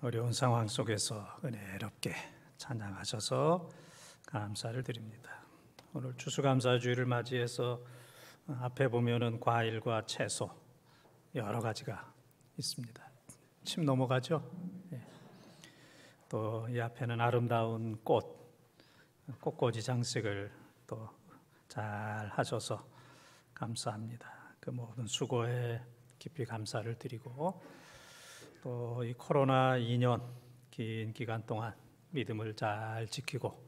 어려운 상황 속에서 은혜롭게 찬양하셔서 감사를 드립니다. 오늘 추수감사주의를 맞이해서 앞에 보면은 과일과 채소 여러 가지가 있습니다. 침 넘어가죠? 또 이 앞에는 아름다운 꽃꽂이 장식을 또 잘 하셔서 감사합니다. 그 모든 수고에 깊이 감사를 드리고 또 이 코로나 2년 긴 기간 동안 믿음을 잘 지키고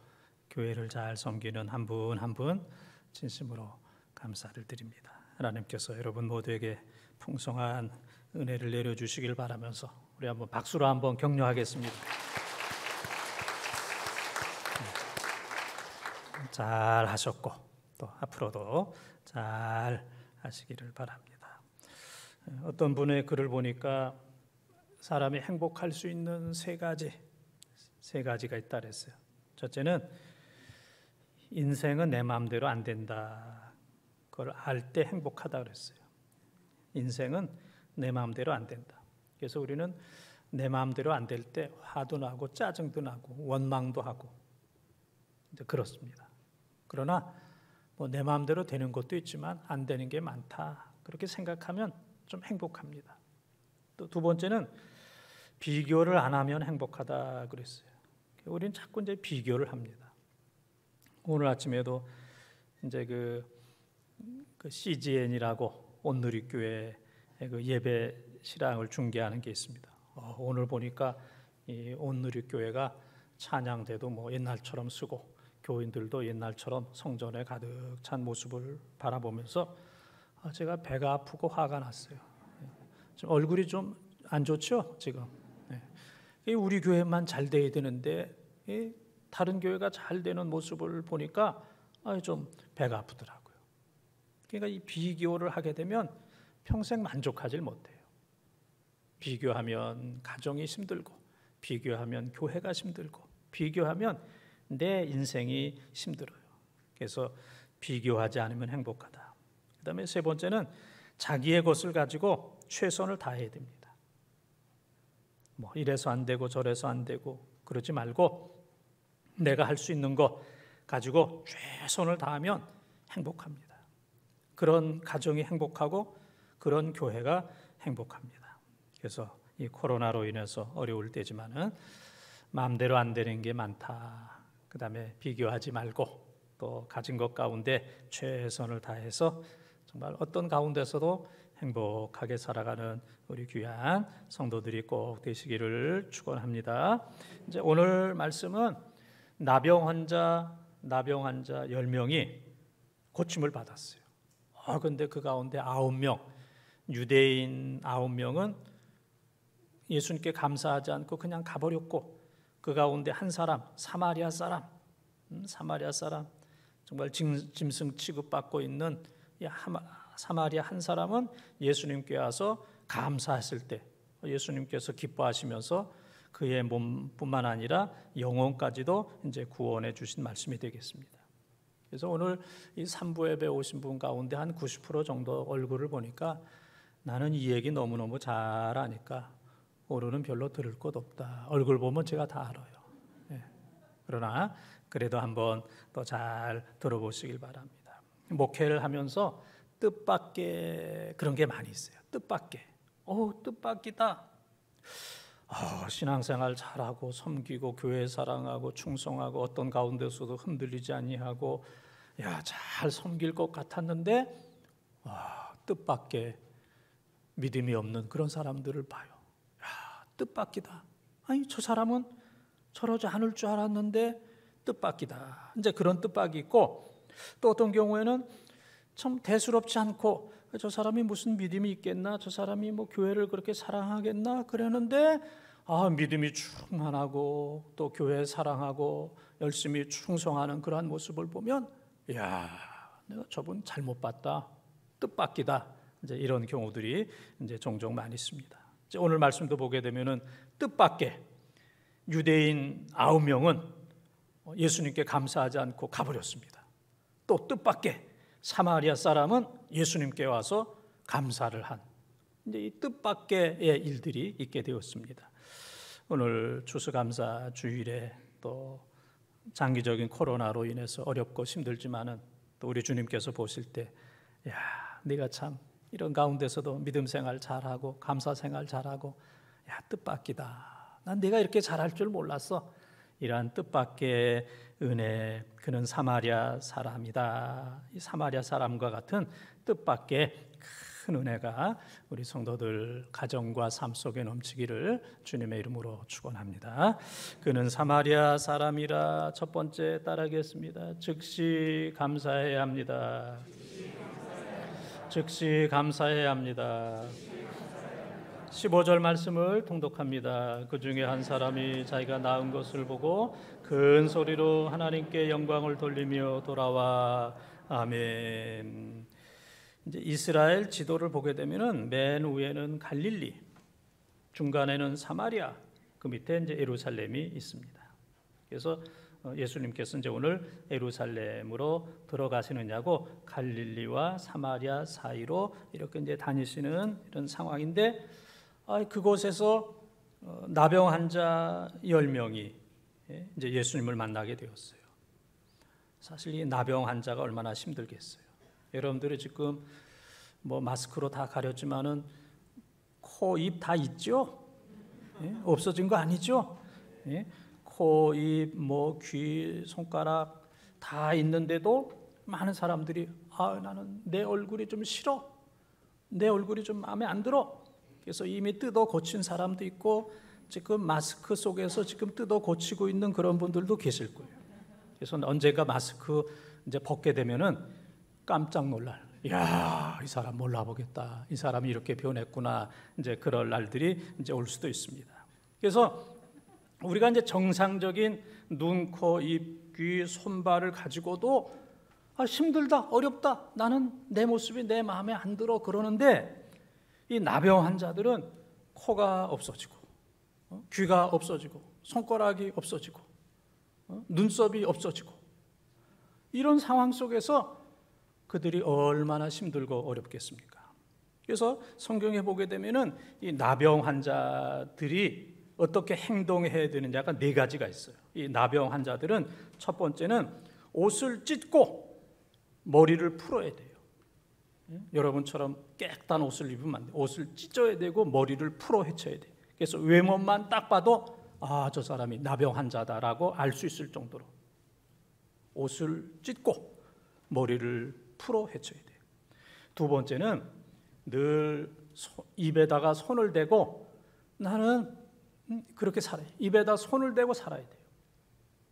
교회를 잘 섬기는 한 분 한 분 진심으로 감사를 드립니다. 하나님께서 여러분 모두에게 풍성한 은혜를 내려주시길 바라면서 우리 한번 박수로 한번 격려하겠습니다. 잘 하셨고 또 앞으로도 잘 하시기를 바랍니다. 어떤 분의 글을 보니까 사람이 행복할 수 있는 세 가지가 있다 그랬어요. 첫째는 인생은 내 마음대로 안 된다. 그걸 알 때 행복하다 그랬어요. 인생은 내 마음대로 안 된다. 그래서 우리는 내 마음대로 안 될 때 화도 나고 짜증도 나고 원망도 하고 이제 그렇습니다. 그러나 뭐 내 마음대로 되는 것도 있지만 안 되는 게 많다. 그렇게 생각하면 좀 행복합니다. 또 두 번째는 비교를 안 하면 행복하다 그랬어요. 우리는 자꾸 이제 비교를 합니다. 오늘 아침에도 이제 그 CGN이라고 온누리교회 그 예배 실황을 중계하는 게 있습니다. 오늘 보니까 이 온누리교회가 찬양대도 뭐 옛날처럼 쓰고 교인들도 옛날처럼 성전에 가득 찬 모습을 바라보면서 제가 배가 아프고 화가 났어요. 지금 얼굴이 좀 안 좋죠 지금. 우리 교회만 잘 돼야 되는데 다른 교회가 잘 되는 모습을 보니까 좀 배가 아프더라고요. 그러니까 이 비교를 하게 되면 평생 만족하지 못해요. 비교하면 가정이 힘들고 비교하면 교회가 힘들고 비교하면 내 인생이 힘들어요. 그래서 비교하지 않으면 행복하다. 그 다음에 세 번째는 자기의 것을 가지고 최선을 다해야 됩니다. 뭐 이래서 안 되고 저래서 안 되고 그러지 말고 내가 할 수 있는 거 가지고 최선을 다하면 행복합니다. 그런 가정이 행복하고 그런 교회가 행복합니다. 그래서 이 코로나로 인해서 어려울 때지만은 마음대로 안 되는 게 많다. 그 다음에 비교하지 말고 또 가진 것 가운데 최선을 다해서 정말 어떤 가운데서도 행복하게 살아가는 우리 귀한 성도들이 꼭 되시기를 축원합니다. 이제 오늘 말씀은 나병 환자 10명이 고침을 받았어요. 근데 그 가운데 9명, 유대인 9명은 예수님께 감사하지 않고 그냥 가버렸고 그 가운데 한 사람, 사마리아 사람 정말 짐승 취급받고 있는 사마리아 한 사람은 예수님께 와서 감사했을 때 예수님께서 기뻐하시면서 그의 몸뿐만 아니라 영혼까지도 이제 구원해 주신 말씀이 되겠습니다. 그래서 오늘 이 3부 예배 오신 분 가운데 한 90% 정도 얼굴을 보니까 나는 이 얘기 너무너무 잘 아니까 오늘은 별로 들을 것 없다. 얼굴 보면 제가 다 알아요. 그러나 그래도 한번 더 잘 들어보시길 바랍니다. 목회를 하면서 뜻밖의 그런 게 많이 있어요. 뜻밖의. 뜻밖이다. 신앙생활 잘하고 섬기고 교회 사랑하고 충성하고 어떤 가운데서도 흔들리지 아니하고 잘 섬길 것 같았는데 뜻밖의 믿음이 없는 그런 사람들을 봐요. 뜻밖이다. 아니 저 사람은 저러지 않을 줄 알았는데 뜻밖이다. 이제 그런 뜻밖이 있고 또 어떤 경우에는 참 대수롭지 않고 저 사람이 무슨 믿음이 있겠나, 저 사람이 뭐 교회를 그렇게 사랑하겠나 그러는데 믿음이 충만하고 또 교회 사랑하고 열심히 충성하는 그러한 모습을 보면 내가 저분 잘못 봤다, 뜻밖이다. 이제 이런 경우들이 이제 종종 많이 있습니다. 이제 오늘 말씀도 보게 되면은 뜻밖의 유대인 9명은 예수님께 감사하지 않고 가버렸습니다. 또 뜻밖의 사마리아 사람은 예수님께 와서 감사를 한 이제 이 뜻밖의 일들이 있게 되었습니다. 오늘 추수감사 주일에 또 장기적인 코로나로 인해서 어렵고 힘들지만은 또 우리 주님께서 보실 때, 야, 네가 참 이런 가운데서도 믿음 생활 잘하고 감사 생활 잘하고, 야, 뜻밖이다. 난 네가 이렇게 잘할 줄 몰랐어. 이러한 뜻밖의 은혜, 그는 사마리아 사람이다. 이 사마리아 사람과 같은 뜻밖의 큰 은혜가 우리 성도들 가정과 삶 속에 넘치기를 주님의 이름으로 축원합니다. 그는 사마리아 사람이라. 첫 번째 따라하겠습니다. 즉시 감사해야 합니다. 즉시 감사해야 합니다. 15절 말씀을 통독합니다. 그 중에 한 사람이 자기가 낳은 것을 보고 큰 소리로 하나님께 영광을 돌리며 돌아와. 아멘. 이제 이스라엘 지도를 보게 되면은 맨 위에는 갈릴리, 중간에는 사마리아, 그 밑에 이제 예루살렘이 있습니다. 그래서 예수님께서 이제 오늘 예루살렘으로 들어가시느냐고 갈릴리와 사마리아 사이로 이렇게 이제 다니시는 이런 상황인데, 그곳에서 나병 환자 10명이 이제 예수님을 만나게 되었어요. 사실 이 나병 환자가 얼마나 힘들겠어요. 여러분들이 지금 뭐 마스크로 다 가렸지만은 코, 입 다 있죠? 없어진 거 아니죠? 코, 입, 뭐 귀, 손가락 다 있는데도 많은 사람들이 나는 내 얼굴이 좀 싫어. 내 얼굴이 좀 마음에 안 들어. 그래서 이미 뜯어 고친 사람도 있고 지금 마스크 속에서 지금 뜯어 고치고 있는 그런 분들도 계실 거예요. 그래서 언젠가 마스크 이제 벗게 되면은 깜짝 놀랄. 야, 이 사람 몰라보겠다. 이 사람이 이렇게 변했구나. 이제 그럴 날들이 이제 올 수도 있습니다. 그래서 우리가 이제 정상적인 눈, 코, 입, 귀, 손발을 가지고도 힘들다, 어렵다. 나는 내 모습이 내 마음에 안 들어 그러는데, 이 나병 환자들은 코가 없어지고, 귀가 없어지고, 손가락이 없어지고, 눈썹이 없어지고, 이런 상황 속에서 그들이 얼마나 힘들고 어렵겠습니까? 그래서 성경에 보게 되면은 이 나병 환자들이 어떻게 행동해야 되는지 약간 4가지가 있어요. 이 나병 환자들은 첫 번째는 옷을 찢고 머리를 풀어야 돼요. 여러분처럼 깨끗한 옷을 입으면 안 돼요. 옷을 찢어야 되고 머리를 풀어 헤쳐야 돼요. 그래서 외모만 딱 봐도 저 사람이 나병 환자다라고 알 수 있을 정도로 옷을 찢고 머리를 풀어 헤쳐야 돼요. 두 번째는 늘 입에다가 손을 대고 나는 그렇게 살아요. 입에다 손을 대고 살아야 돼요.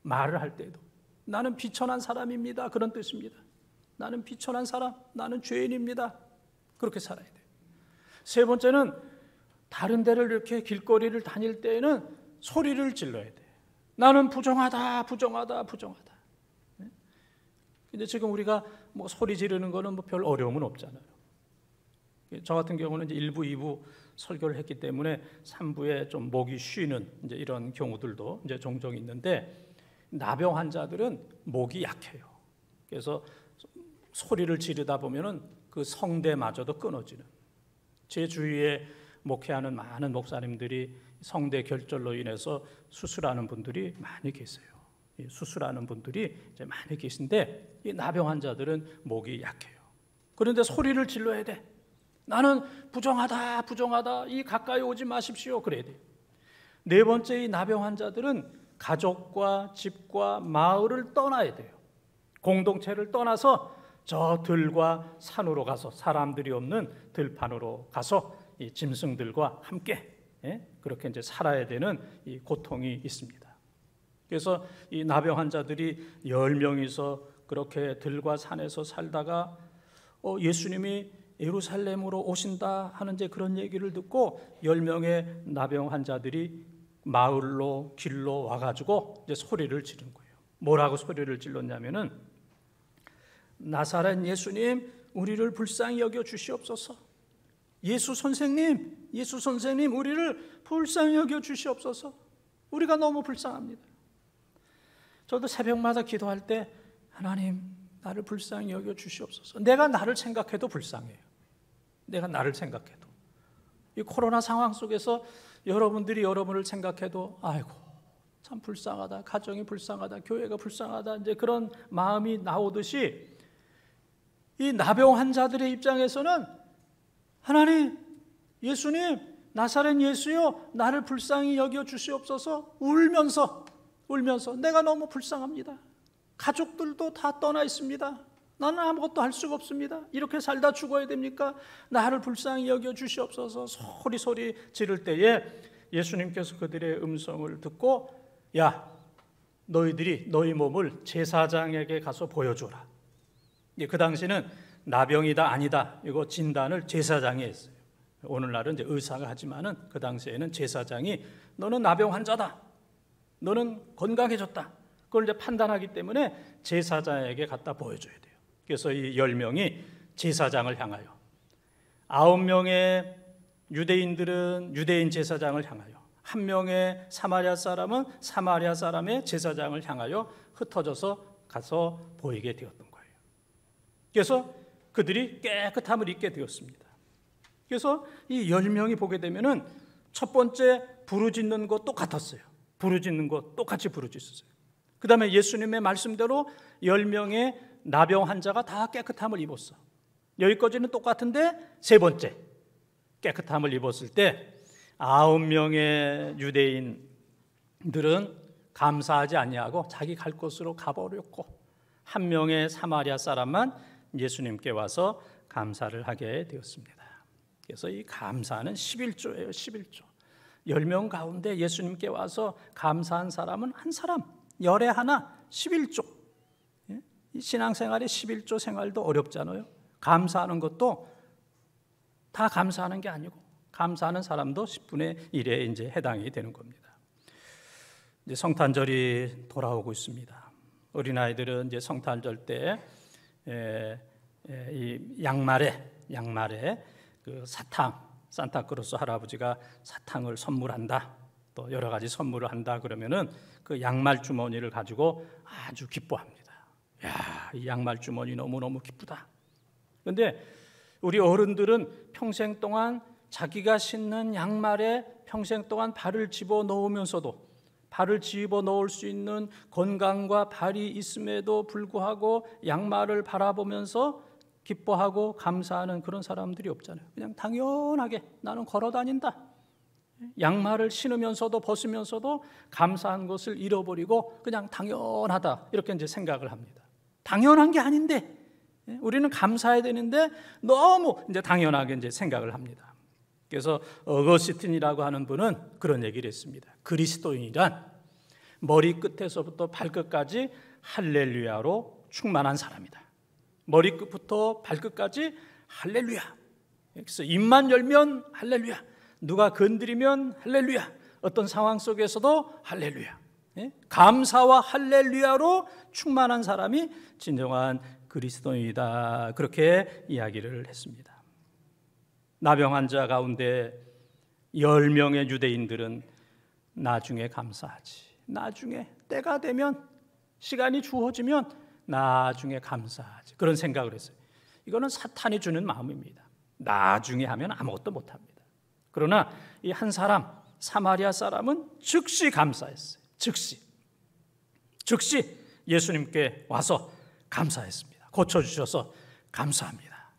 말을 할 때도 나는 비천한 사람입니다. 그런 뜻입니다. 나는 비천한 사람, 나는 죄인입니다. 그렇게 살아야 돼요. 세 번째는 다른 데를 이렇게 길거리를 다닐 때에는 소리를 질러야 돼요. 나는 부정하다, 부정하다, 부정하다. 근데 지금 우리가 뭐 소리 지르는 거는 뭐 별 어려움은 없잖아요. 저 같은 경우는 이제 1부, 2부 설교를 했기 때문에 3부에 좀 목이 쉬는 이제 이런 경우들도 이제 종종 있는데, 나병 환자들은 목이 약해요. 그래서 소리를 지르다 보면은 그 성대마저도 끊어지는. 제 주위에 목회하는 많은 목사님들이 성대 결절로 인해서 수술하는 분들이 많이 계세요. 수술하는 분들이 이제 많이 계신데, 이 나병 환자들은 목이 약해요. 그런데 소리를 질러야 돼. 나는 부정하다, 부정하다. 이 가까이 오지 마십시오. 그래야 돼. 네 번째, 이 나병 환자들은 가족과 집과 마을을 떠나야 돼요. 공동체를 떠나서 저 들과 산으로 가서, 사람들이 없는 들판으로 가서 이 짐승들과 함께 그렇게 이제 살아야 되는 이 고통이 있습니다. 그래서 이 나병 환자들이 10명이서 그렇게 들과 산에서 살다가 예수님이 예루살렘으로 오신다 하는 이제 그런 얘기를 듣고 10명의 나병 환자들이 마을로 길로 와가지고 이제 소리를 지른 거예요. 뭐라고 소리를 질렀냐면은, 나사렛 예수님, 우리를 불쌍히 여겨 주시옵소서. 예수 선생님, 예수 선생님, 우리를 불쌍히 여겨 주시옵소서. 우리가 너무 불쌍합니다. 저도 새벽마다 기도할 때 하나님, 나를 불쌍히 여겨 주시옵소서. 내가 나를 생각해도 불쌍해요. 내가 나를 생각해도. 이 코로나 상황 속에서 여러분들이 여러분을 생각해도 아이고 참 불쌍하다, 가정이 불쌍하다, 교회가 불쌍하다, 이제 그런 마음이 나오듯이 이 나병 환자들의 입장에서는 하나님, 예수님, 나사렛 예수여, 나를 불쌍히 여겨 주시옵소서. 울면서 내가 너무 불쌍합니다. 가족들도 다 떠나 있습니다. 나는 아무것도 할 수가 없습니다. 이렇게 살다 죽어야 됩니까? 나를 불쌍히 여겨 주시옵소서. 소리 지를 때에 예수님께서 그들의 음성을 듣고 야, 너희들이 너희 몸을 제사장에게 가서 보여줘라. 그 당시는 나병이다 아니다 이거 진단을 제사장이 했어요. 오늘날은 이제 의사가 하지만은 그 당시에는 제사장이 너는 나병 환자다, 너는 건강해졌다, 그걸 이제 판단하기 때문에 제사장에게 갖다 보여줘야 돼요. 그래서 이 10명이 제사장을 향하여, 9명의 유대인들은 유대인 제사장을 향하여, 1명의 사마리아 사람은 사마리아 사람의 제사장을 향하여 흩어져서 가서 보이게 되었던 거예요. 그래서 그들이 깨끗함을 입게 되었습니다. 그래서 이 10명이 보게 되면은 첫 번째 부르짖는 것 똑같았어요. 부르짖는 것 똑같이 부르짖었어요. 그 다음에 예수님의 말씀대로 10명의 나병 환자가 다 깨끗함을 입었어. 여기까지는 똑같은데 세 번째 깨끗함을 입었을 때 9명의 유대인들은 감사하지 아니하고 자기 갈 곳으로 가버렸고, 1명의 사마리아 사람만 예수님께 와서 감사를 하게 되었습니다. 그래서 이 감사는 11조예요. 11조. 10명 가운데 예수님께 와서 감사한 사람은 한 사람, 열에 하나, 11조. 이 신앙생활의 11조 생활도 어렵잖아요. 감사하는 것도 다 감사하는 게 아니고, 감사하는 사람도 10분의 1에 이제 해당이 되는 겁니다. 이제 성탄절이 돌아오고 있습니다. 어린아이들은 이제 성탄절 때 이 양말에 그 사탕, 산타크로스 할아버지가 사탕을 선물한다, 또 여러 가지 선물을 한다 그러면은 그 양말 주머니를 가지고 아주 기뻐합니다. 야, 이 양말 주머니 너무너무 기쁘다. 그런데 우리 어른들은 평생 동안 자기가 신는 양말에 평생 동안 발을 집어넣으면서도, 발을 집어넣을 수 있는 건강과 발이 있음에도 불구하고 양말을 바라보면서 기뻐하고 감사하는 그런 사람들이 없잖아요. 그냥 당연하게 나는 걸어 다닌다. 양말을 신으면서도 벗으면서도 감사한 것을 잃어버리고 그냥 당연하다, 이렇게 이제 생각을 합니다. 당연한 게 아닌데 우리는 감사해야 되는데 너무 이제 당연하게 이제 생각을 합니다. 그래서 어거스틴이라고 하는 분은 그런 얘기를 했습니다. 그리스도인이란 머리끝에서부터 발끝까지 할렐루야로 충만한 사람이다. 머리끝부터 발끝까지 할렐루야. 그래서 입만 열면 할렐루야, 누가 건드리면 할렐루야, 어떤 상황 속에서도 할렐루야. 감사와 할렐루야로 충만한 사람이 진정한 그리스도인이다, 그렇게 이야기를 했습니다. 나병 환자 가운데 10명의 유대인들은 나중에 감사하지, 나중에 때가 되면, 시간이 주어지면 나중에 감사하지, 그런 생각을 했어요. 이거는 사탄이 주는 마음입니다. 나중에 하면 아무것도 못합니다. 그러나 이 한 사람, 사마리아 사람은 즉시 감사했어요. 즉시 예수님께 와서 감사했습니다. 고쳐주셔서 감사합니다.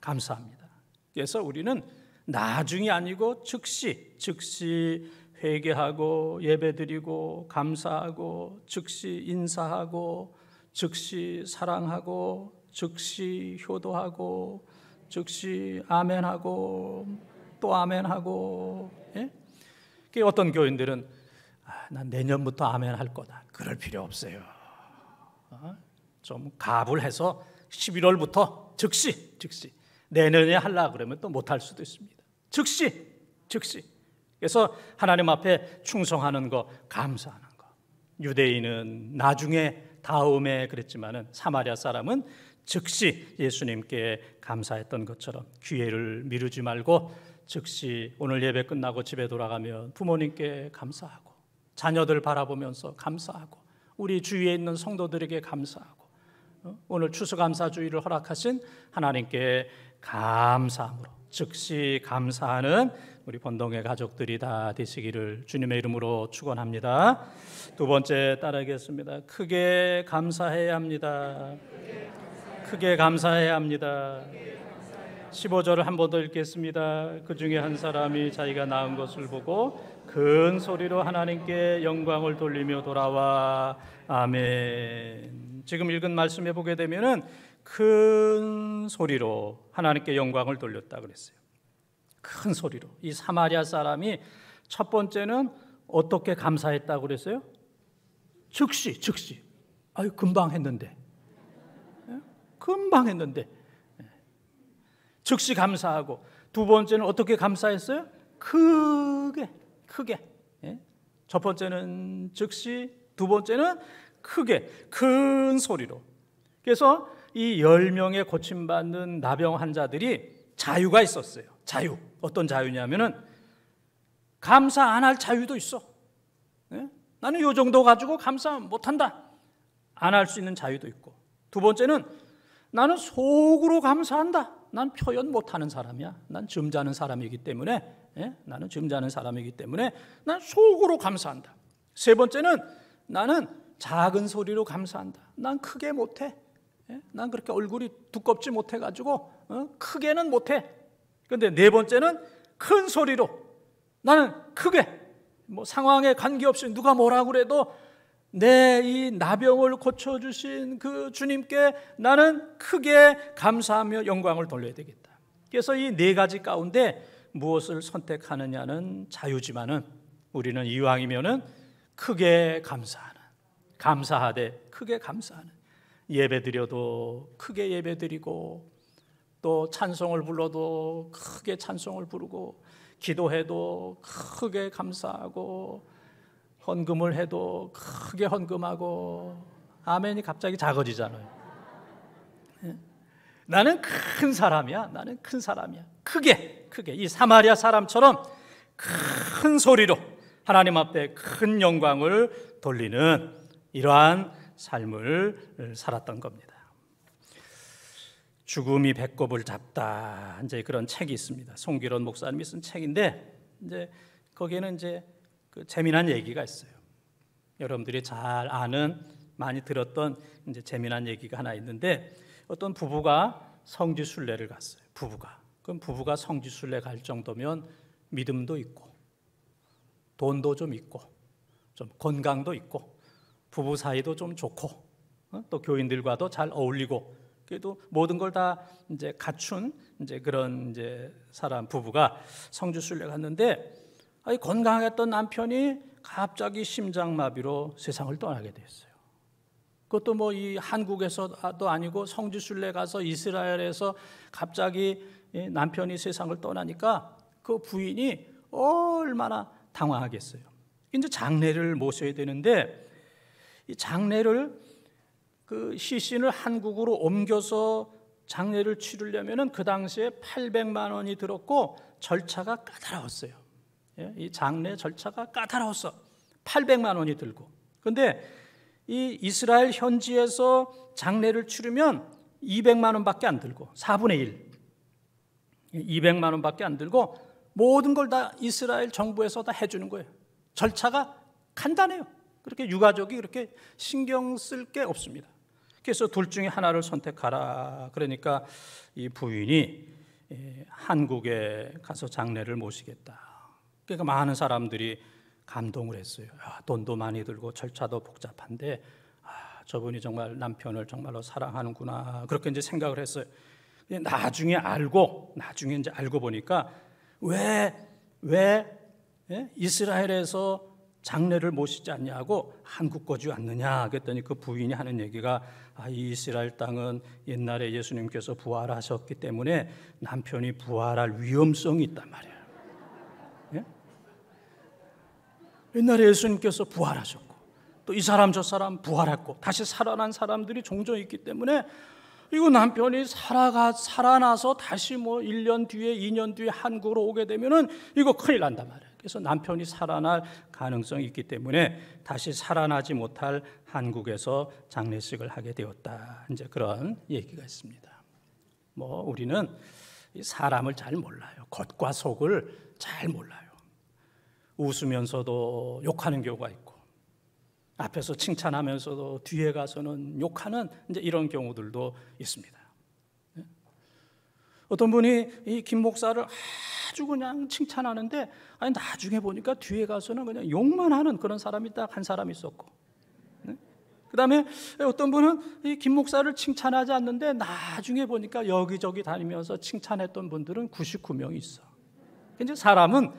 그래서 우리는 나중이 아니고 즉시 회개하고 예배드리고 감사하고, 즉시 인사하고, 즉시 사랑하고, 즉시 효도하고, 즉시 아멘하고 또 아멘하고. 어떤 교인들은 난 내년부터 아멘할 거다, 그럴 필요 없어요. 좀 갑을 해서 11월부터 즉시 내년에 하려고 그러면 또 못할 수도 있습니다. 즉시. 그래서 하나님 앞에 충성하는 거, 감사하는 거. 유대인은 나중에, 다음에 그랬지만은 사마리아 사람은 즉시 예수님께 감사했던 것처럼 기회를 미루지 말고 즉시 오늘 예배 끝나고 집에 돌아가면 부모님께 감사하고, 자녀들 바라보면서 감사하고, 우리 주위에 있는 성도들에게 감사하고, 오늘 추수감사주의를 허락하신 하나님께 감사함으로 즉시 감사하는 우리 본동의 가족들이 다 되시기를 주님의 이름으로 축원합니다. 두 번째 따라하겠습니다. 크게 감사해야 합니다. 크게 감사해야 합니다. 15절을 한 번 더 읽겠습니다. 그 중에 한 사람이 자기가 낳은 것을 보고 큰 소리로 하나님께 영광을 돌리며 돌아와. 아멘. 지금 읽은 말씀에 보게 되면은 큰 소리로 하나님께 영광을 돌렸다 그랬어요. 큰 소리로. 이 사마리아 사람이 첫 번째는 어떻게 감사했다고 그랬어요? 즉시. 아유, 금방 했는데. 금방 했는데. 즉시 감사하고, 두 번째는 어떻게 감사했어요? 크게. 첫 번째는 즉시, 두 번째는 크게, 큰 소리로. 그래서 이 10명의 고침받는 나병 환자들이 자유가 있었어요. 자유. 어떤 자유냐면은 감사 안 할 자유도 있어. 나는 이 정도 가지고 감사 못한다. 안 할 수 있는 자유도 있고, 두 번째는 나는 속으로 감사한다. 난 표현 못하는 사람이야. 난 점잖은 사람이기 때문에, 나는 점잖은 사람이기 때문에 난 속으로 감사한다. 세 번째는 나는 작은 소리로 감사한다. 난 크게 못해. 난 그렇게 얼굴이 두껍지 못해가지고 크게는 못해. 그런데 네 번째는 큰 소리로. 나는 크게, 뭐 상황에 관계없이 누가 뭐라고 그래도 내 이 나병을 고쳐주신 그 주님께 나는 크게 감사하며 영광을 돌려야 되겠다. 그래서 이 네 가지 가운데 무엇을 선택하느냐는 자유지만은 우리는 이왕이면은 크게 감사하되 크게 감사하는, 예배드려도 크게 예배드리고, 또 찬송을 불러도 크게 찬송을 부르고, 기도해도 크게 감사하고, 헌금을 해도 크게 헌금하고. 아멘이 갑자기 작아지잖아요. 나는 큰 사람이야. 나는 큰 사람이야. 크게 이 사마리아 사람처럼 큰 소리로 하나님 앞에 큰 영광을 돌리는 이러한 삶을 살았던 겁니다. 죽음이 배꼽을 잡다, 이제 그런 책이 있습니다. 송기론 목사님이 쓴 책인데, 이제 거기에는 이제 그 재미난 얘기가 있어요. 여러분들이 잘 아는, 많이 들었던 이제 재미난 얘기가 하나 있는데, 어떤 부부가 성지순례를 갔어요. 그럼 부부가 성지순례 갈 정도면 믿음도 있고, 돈도 좀 있고, 좀 건강도 있고, 부부 사이도 좀 좋고, 또 교인들과도 잘 어울리고, 그래도 모든 걸 다 이제 갖춘 이제 그런 이제 부부가 성지순례 갔는데, 건강했던 남편이 갑자기 심장마비로 세상을 떠나게 됐어요. 그것도 뭐 이 한국에서도 아니고 성지순례 가서 이스라엘에서 갑자기 남편이 세상을 떠나니까 그 부인이 얼마나 당황하겠어요. 이제 장례를 모셔야 되는데, 이 장례를 그 시신을 한국으로 옮겨서 장례를 치르려면은 그 당시에 800만 원이 들었고 절차가 까다로웠어요. 이 장례 절차가 까다로웠어. 800만 원이 들고. 그런데 이 이스라엘 현지에서 장례를 치르면 200만 원밖에 안 들고, 4분의 1. 200만 원밖에 안 들고 모든 걸 다 이스라엘 정부에서 다 해주는 거예요. 절차가 간단해요. 그렇게 유가족이 그렇게 신경 쓸 게 없습니다. 그래서 둘 중에 하나를 선택하라. 그러니까 이 부인이 한국에 가서 장례를 모시겠다. 그러니까 많은 사람들이 감동을 했어요. 돈도 많이 들고 절차도 복잡한데 저분이 정말 남편을 정말로 사랑하는구나, 그렇게 이제 생각을 했어요. 나중에 이제 알고 보니까 왜 이스라엘에서 장례를 모시지 않냐고 한국 거지 왔느냐 그랬더니 그 부인이 하는 얘기가, 이 이스라엘 땅은 옛날에 예수님께서 부활하셨기 때문에 남편이 부활할 위험성이 있단 말이에요. 옛날에 예수님께서 부활하셨고, 또 이 사람 저 사람 부활했고 다시 살아난 사람들이 종종 있기 때문에 이거 남편이 살아나서 다시 뭐 1년 뒤에 2년 뒤에 한국으로 오게 되면은 이거 큰일 난단 말이에요. 그래서 남편이 살아날 가능성이 있기 때문에 다시 살아나지 못할 한국에서 장례식을 하게 되었다. 이제 그런 얘기가 있습니다. 뭐 우리는 사람을 잘 몰라요. 겉과 속을 잘 몰라요. 웃으면서도 욕하는 경우가 있고, 앞에서 칭찬하면서도 뒤에 가서는 욕하는 이제 이런 경우들도 있습니다. 어떤 분이 이 김 목사를 아주 그냥 칭찬하는데, 아니 나중에 보니까 뒤에 가서는 그냥 욕만 하는 그런 사람이 딱 한 사람 있었고, 그 다음에 어떤 분은 이 김 목사를 칭찬하지 않는데 나중에 보니까 여기저기 다니면서 칭찬했던 분들은 99명이 있어. 이제 사람은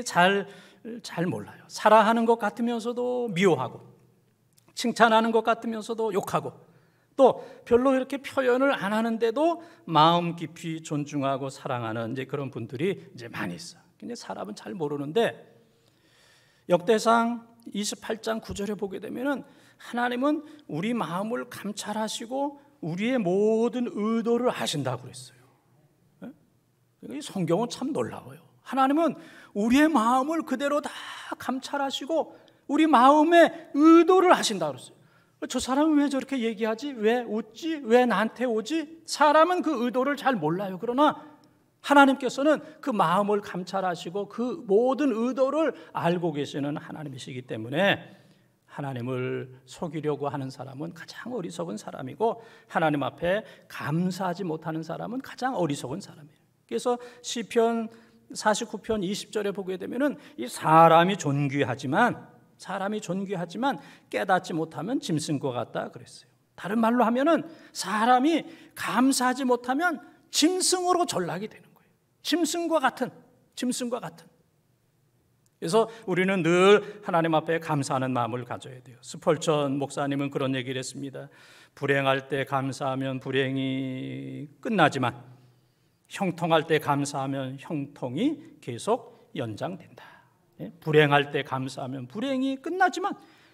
잘 몰라요. 사랑하는 것 같으면서도 미워하고, 칭찬하는 것 같으면서도 욕하고, 또 별로 이렇게 표현을 안 하는데도 마음 깊이 존중하고 사랑하는 이제 그런 분들이 이제 많이 있어. 근데 사람은 잘 모르는데, 역대상 28장 9절에 보게 되면은 하나님은 우리 마음을 감찰하시고 우리의 모든 의도를 아신다고 그랬어요. 이 성경은 참 놀라워요. 하나님은 우리의 마음을 그대로 다 감찰하시고 우리 마음의 의도를 아신다고 그랬어요. 저 사람은 왜 저렇게 얘기하지? 왜 웃지? 왜 나한테 오지? 사람은 그 의도를 잘 몰라요. 그러나 하나님께서는 그 마음을 감찰하시고 그 모든 의도를 알고 계시는 하나님이시기 때문에 하나님을 속이려고 하는 사람은 가장 어리석은 사람이고, 하나님 앞에 감사하지 못하는 사람은 가장 어리석은 사람이에요. 그래서 시편 49편 20절에 보게 되면은 이 사람이 존귀하지만 깨닫지 못하면 짐승과 같다 그랬어요. 다른 말로 하면은 사람이 감사하지 못하면 짐승으로 전락이 되는 거예요. 짐승과 같은. 그래서 우리는 늘 하나님 앞에 감사하는 마음을 가져야 돼요. 스펄전 목사님은 그런 얘기를 했습니다. 불행할 때 감사하면 불행이 끝나지만 형통할 때 감사하면 형통이 계속 연장된다. 불행할 때 감사하면 불행이 끝나지만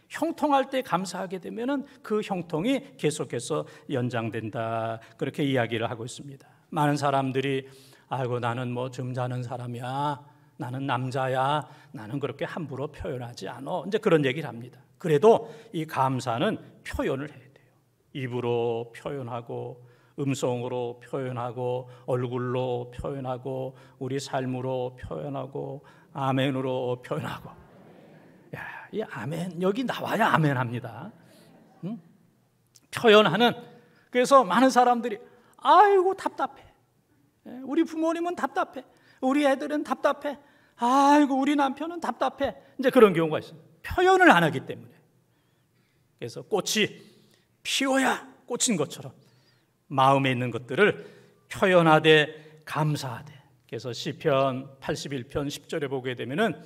형통할 때 감사하게 되면 그 형통이 계속해서 연장된다. 그렇게 이야기를 하고 있습니다. 많은 사람들이 아이고 나는 뭐 점잖은 사람이야, 나는 남자야, 나는 그렇게 함부로 표현하지 않아, 이제 그런 얘기를 합니다. 그래도 이 감사는 표현을 해야 돼요. 입으로 표현하고, 음성으로 표현하고, 얼굴로 표현하고, 우리 삶으로 표현하고, 아멘으로 표현하고. 야, 이 아멘, 여기 나와야 아멘 합니다. 표현하는. 그래서 많은 사람들이 아이고 답답해, 우리 부모님은 답답해, 우리 애들은 답답해, 아이고 우리 남편은 답답해, 이제 그런 경우가 있어요. 표현을 안 하기 때문에. 그래서 꽃이 피어야 꽃인 것처럼 마음에 있는 것들을 표현하되 감사하되. 그래서 시편 81편 10절에 보게 되면은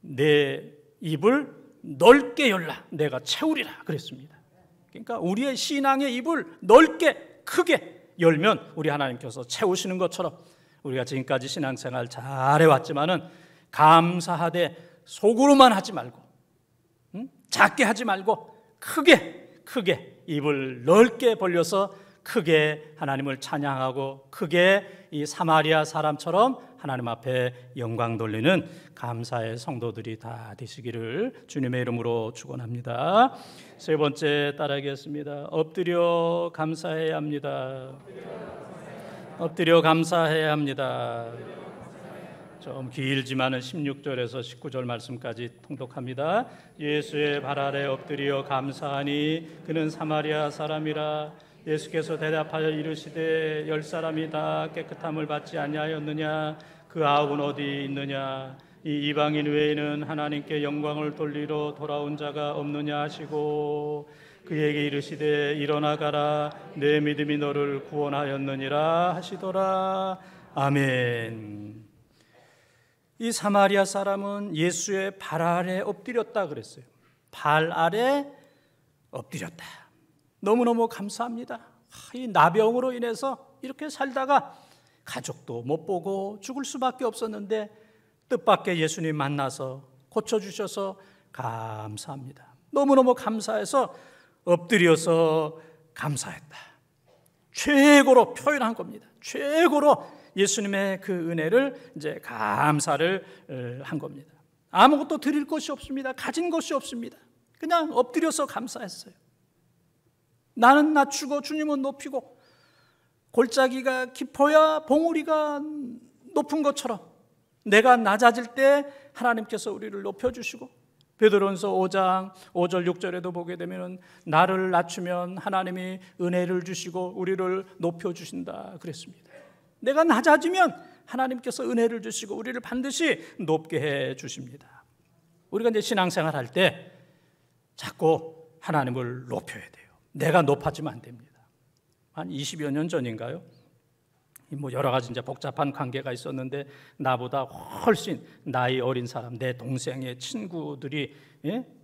내 입을 넓게 열라 내가 채우리라 그랬습니다. 그러니까 우리의 신앙의 입을 넓게 크게 열면 우리 하나님께서 채우시는 것처럼, 우리가 지금까지 신앙생활 잘해왔지만은 감사하되 속으로만 하지 말고, 작게 하지 말고 크게 입을 넓게 벌려서 크게 하나님을 찬양하고 크게 이 사마리아 사람처럼 하나님 앞에 영광 돌리는 감사의 성도들이 다 되시기를 주님의 이름으로 축원합니다. 세 번째 따라하겠습니다. 엎드려 감사해야 합니다. 엎드려 감사해야 합니다. 좀 길지만은 16절에서 19절 말씀까지 통독합니다. 예수의 발 아래 엎드려 감사하니 그는 사마리아 사람이라. 예수께서 대답하여 이르시되 10사람이 다 깨끗함을 받지 아니하였느냐? 그 9은 어디 있느냐? 이 이방인 외에는 하나님께 영광을 돌리러 돌아온 자가 없느냐 하시고 그에게 이르시되 일어나 가라 내 믿음이 너를 구원하였느니라 하시더라. 아멘. 이 사마리아 사람은 예수의 발 아래 엎드렸다 그랬어요. 발 아래 엎드렸다. 너무너무 감사합니다. 이 나병으로 인해서 이렇게 살다가 가족도 못 보고 죽을 수밖에 없었는데 뜻밖의 예수님 만나서 고쳐주셔서 감사합니다. 너무너무 감사해서 엎드려서 감사했다. 최고로 표현한 겁니다. 최고로 예수님의 그 은혜를 이제 감사를 한 겁니다. 아무것도 드릴 것이 없습니다. 가진 것이 없습니다. 그냥 엎드려서 감사했어요. 나는 낮추고 주님은 높이고 골짜기가 깊어야 봉우리가 높은 것처럼 내가 낮아질 때 하나님께서 우리를 높여주시고, 베드로전서 5장 5절 6절에도 보게 되면 나를 낮추면 하나님이 은혜를 주시고 우리를 높여주신다 그랬습니다. 내가 낮아지면 하나님께서 은혜를 주시고 우리를 반드시 높게 해 주십니다. 우리가 이제 신앙생활 할 때 자꾸 하나님을 높여야 돼요. 내가 높아지면 안 됩니다. 한 20여 년 전인가요? 뭐 여러 가지 이제 복잡한 관계가 있었는데 나보다 훨씬 나이 어린 사람, 내 동생의 친구들이,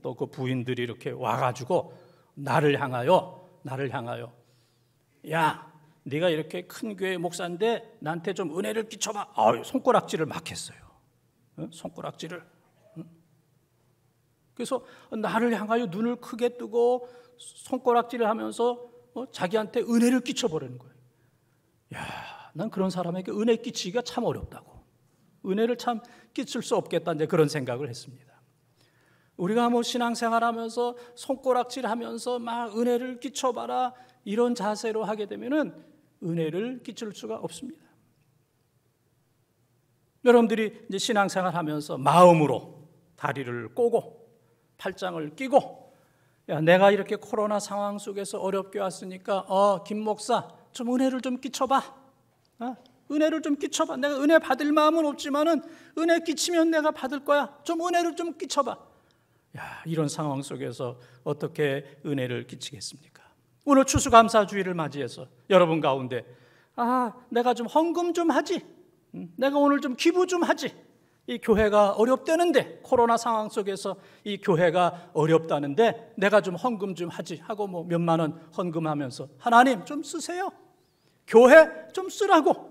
또 그 부인들이 이렇게 와가지고 나를 향하여 야, 네가 이렇게 큰 교회 목사인데 나한테 좀 은혜를 끼쳐봐. 손가락질을 막 했어요. 손가락질을. 그래서 나를 향하여 눈을 크게 뜨고 손가락질을 하면서 자기한테 은혜를 끼쳐버리는 거예요. 야, 난 그런 사람에게 은혜 끼치기가 참 어렵다고, 은혜를 참 끼칠 수 없겠다, 이제 그런 생각을 했습니다. 우리가 뭐 신앙생활하면서 손가락질하면서 막 은혜를 끼쳐봐라 이런 자세로 하게 되면은 은혜를 끼칠 수가 없습니다. 여러분들이 이제 신앙생활하면서 마음으로 다리를 꼬고 팔짱을 끼고, 야, 내가 이렇게 코로나 상황 속에서 어렵게 왔으니까 김 목사 좀 은혜를 좀 끼쳐봐. 은혜를 좀 끼쳐봐. 내가 은혜 받을 마음은 없지만은 은혜 끼치면 내가 받을 거야. 좀 은혜를 좀 끼쳐봐. 야, 이런 상황 속에서 어떻게 은혜를 끼치겠습니까? 오늘 추수감사주의를 맞이해서 여러분 가운데 내가 좀 헌금 좀 하지, 내가 오늘 좀 기부 좀 하지, 이 교회가 어렵다는데, 코로나 상황 속에서 이 교회가 어렵다는데 내가 좀 헌금 좀 하지 하고 뭐 몇만 원 헌금하면서 하나님 좀 쓰세요. 교회 좀 쓰라고.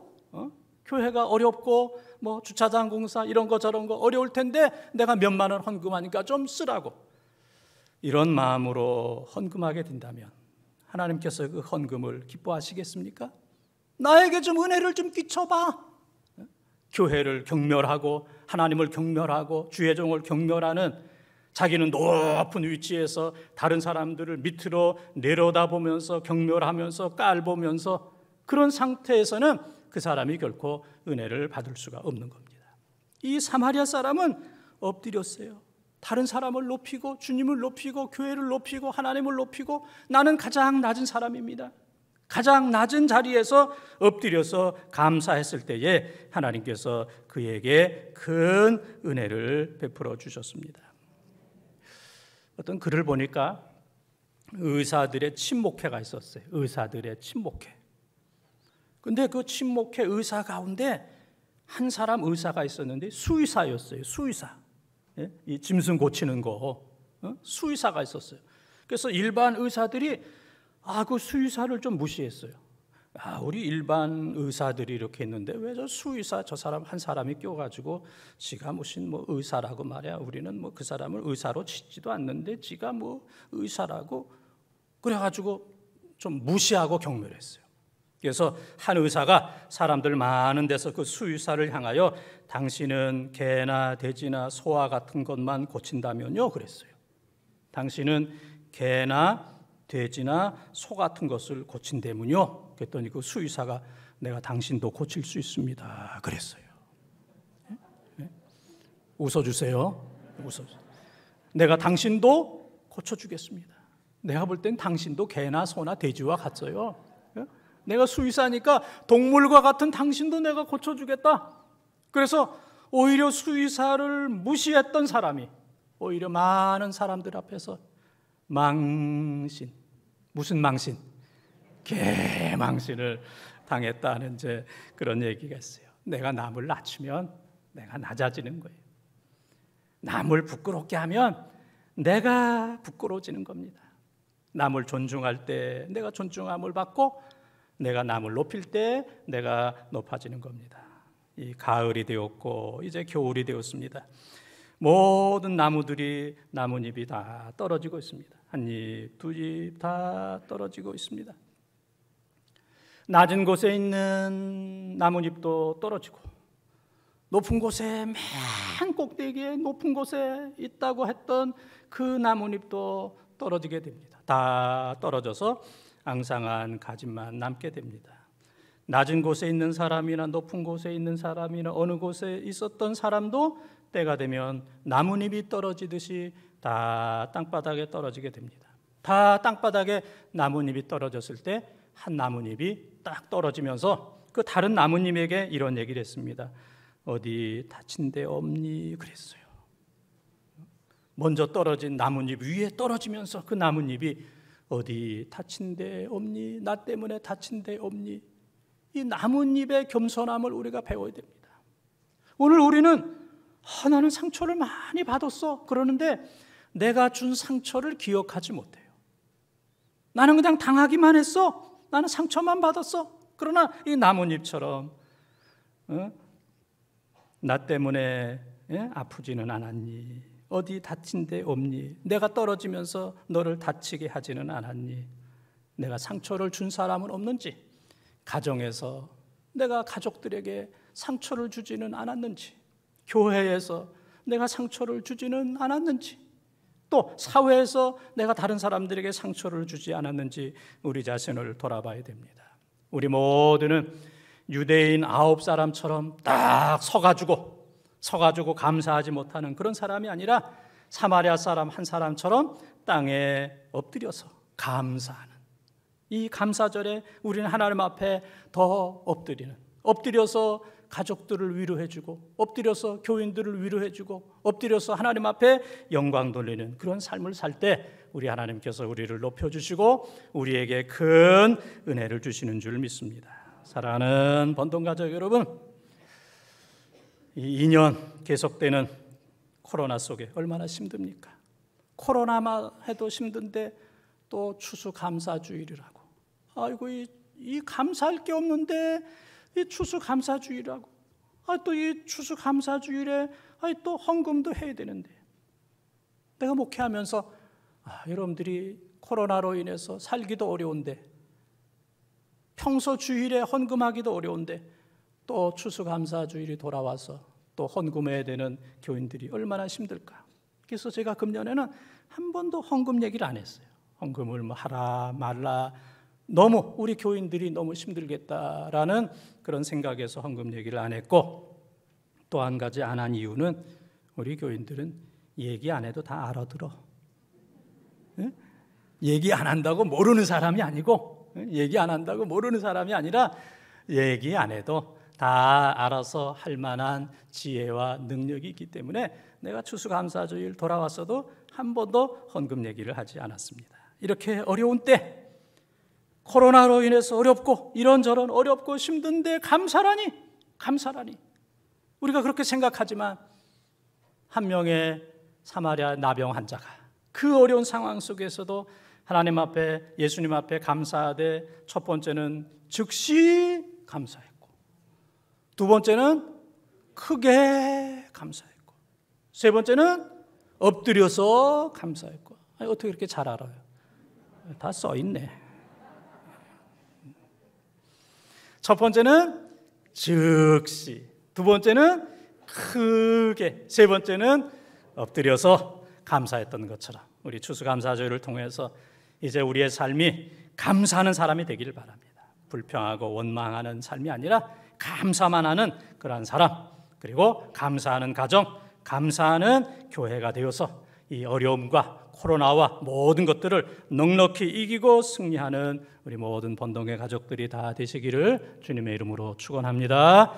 교회가 어렵고 뭐 주차장 공사 이런 거 저런 거 어려울 텐데 내가 몇만 원 헌금하니까 좀 쓰라고. 이런 마음으로 헌금하게 된다면 하나님께서 그 헌금을 기뻐하시겠습니까? 나에게 좀 은혜를 좀 끼쳐봐. 교회를 경멸하고 하나님을 경멸하고 주의 종을 경멸하는, 자기는 높은 위치에서 다른 사람들을 밑으로 내려다보면서 경멸하면서 깔보면서 그런 상태에서는 그 사람이 결코 은혜를 받을 수가 없는 겁니다. 이 사마리아 사람은 엎드렸어요. 다른 사람을 높이고 주님을 높이고 교회를 높이고 하나님을 높이고, 나는 가장 낮은 사람입니다. 가장 낮은 자리에서 엎드려서 감사했을 때에 하나님께서 그에게 큰 은혜를 베풀어 주셨습니다. 어떤 글을 보니까 의사들의 친목회가 있었어요. 의사들의 친목회. 근데 그 친목회 의사 가운데 한 사람 의사가 있었는데 수의사였어요. 수의사. 이 짐승 고치는 거 수의사가 있었어요. 그래서 일반 의사들이 그 수의사를 좀 무시했어요. 우리 일반 의사들이 이렇게 했는데 왜 저 수의사 저 사람 한 사람이 껴가지고 지가 무슨 뭐 의사라고 말이야. 우리는 뭐 그 사람을 의사로 치지도 않는데 지가 뭐 의사라고, 그래가지고 좀 무시하고 경멸했어요. 그래서 한 의사가 사람들 많은 데서 그 수의사를 향하여 당신은 개나 돼지나 소와 같은 것만 고친다면요 그랬어요. 당신은 개나 돼지나 소 같은 것을 고친다면요. 그랬더니 그 수의사가 내가 당신도 고칠 수 있습니다 그랬어요. 웃어주세요. 웃어주세요. 내가 당신도 고쳐주겠습니다. 내가 볼 땐 당신도 개나 소나 돼지와 같아요. 내가 수의사니까 동물과 같은 당신도 내가 고쳐주겠다. 그래서 오히려 수의사를 무시했던 사람이 오히려 많은 사람들 앞에서 망신, 무슨 망신? 개망신을 당했다는 이제 그런 얘기가 있어요. 내가 남을 낮추면 내가 낮아지는 거예요. 남을 부끄럽게 하면 내가 부끄러워지는 겁니다. 남을 존중할 때 내가 존중함을 받고, 내가 남을 높일 때 내가 높아지는 겁니다. 이 가을이 되었고 이제 겨울이 되었습니다. 모든 나무들이 나뭇잎이 다 떨어지고 있습니다. 한 잎, 두 잎 다 떨어지고 있습니다. 낮은 곳에 있는 나뭇잎도 떨어지고, 높은 곳에 맨 꼭대기에 높은 곳에 있다고 했던 그 나뭇잎도 떨어지게 됩니다. 다 떨어져서 앙상한 가지만 남게 됩니다. 낮은 곳에 있는 사람이나 높은 곳에 있는 사람이나 어느 곳에 있었던 사람도 때가 되면 나뭇잎이 떨어지듯이 다 땅바닥에 떨어지게 됩니다. 다 땅바닥에 나뭇잎이 떨어졌을 때 한 나뭇잎이 딱 떨어지면서 그 다른 나뭇잎에게 이런 얘기를 했습니다. 어디 다친 데 없니? 그랬어요. 먼저 떨어진 나뭇잎 위에 떨어지면서 그 나뭇잎이 어디 다친 데 없니? 나 때문에 다친 데 없니? 이 나뭇잎의 겸손함을 우리가 배워야 됩니다. 오늘 우리는 나는 상처를 많이 받았어. 그러는데 내가 준 상처를 기억하지 못해요. 나는 그냥 당하기만 했어. 나는 상처만 받았어. 그러나 이 나뭇잎처럼 나 때문에 아프지는 않았니? 어디 다친 데 없니? 내가 떨어지면서 너를 다치게 하지는 않았니? 내가 상처를 준 사람은 없는지, 가정에서 내가 가족들에게 상처를 주지는 않았는지, 교회에서 내가 상처를 주지는 않았는지, 또 사회에서 내가 다른 사람들에게 상처를 주지 않았는지 우리 자신을 돌아봐야 됩니다. 우리 모두는 유대인 9사람처럼 딱 서가지고 감사하지 못하는 그런 사람이 아니라 사마리아 사람 한 사람처럼 땅에 엎드려서 감사하는, 이 감사절에 우리는 하나님 앞에 더 엎드려서 가족들을 위로해주고, 엎드려서 교인들을 위로해주고, 엎드려서 하나님 앞에 영광 돌리는 그런 삶을 살 때 우리 하나님께서 우리를 높여주시고 우리에게 큰 은혜를 주시는 줄 믿습니다. 사랑하는 번동가족 여러분, 이 2년 계속되는 코로나 속에 얼마나 힘듭니까? 코로나만 해도 힘든데 또 추수감사주일이라고, 아이고 이 감사할 게 없는데 이 추수감사주일이라고, 또 이 추수감사주일에 또 헌금도 해야 되는데, 내가 목회하면서 여러분들이 코로나로 인해서 살기도 어려운데, 평소 주일에 헌금하기도 어려운데 또 추수감사주일이 돌아와서 또 헌금해야 되는 교인들이 얼마나 힘들까. 그래서 제가 금년에는 한 번도 헌금 얘기를 안 했어요. 헌금을 뭐 하라 말라, 너무 우리 교인들이 너무 힘들겠다라는 그런 생각에서 헌금 얘기를 안 했고, 또 한 가지 안 한 이유는 우리 교인들은 얘기 안 해도 다 알아들어. 응? 얘기 안 한다고 모르는 사람이 아니고, 얘기 안 한다고 모르는 사람이 아니라 얘기 안 해도 다 알아서 할 만한 지혜와 능력이 있기 때문에 내가 추수감사주일 돌아왔어도 한 번도 헌금 얘기를 하지 않았습니다. 이렇게 어려운 때, 코로나로 인해서 어렵고 이런저런 어렵고 힘든데 감사라니. 우리가 그렇게 생각하지만 한 명의 사마리아 나병 환자가 그 어려운 상황 속에서도 하나님 앞에, 예수님 앞에 감사하되, 첫 번째는 즉시 감사했고, 두 번째는 크게 감사했고, 세 번째는 엎드려서 감사했고. 어떻게 이렇게 잘 알아요? 다 써있네. 첫 번째는 즉시, 두 번째는 크게, 세 번째는 엎드려서 감사했던 것처럼 우리 추수감사주일을 통해서 이제 우리의 삶이 감사하는 사람이 되기를 바랍니다. 불평하고 원망하는 삶이 아니라 감사만 하는 그러한 사람, 그리고 감사하는 가정, 감사하는 교회가 되어서 이 어려움과 코로나와 모든 것들을 넉넉히 이기고 승리하는 우리 모든 번동의 가족들이 다 되시기를 주님의 이름으로 축원합니다.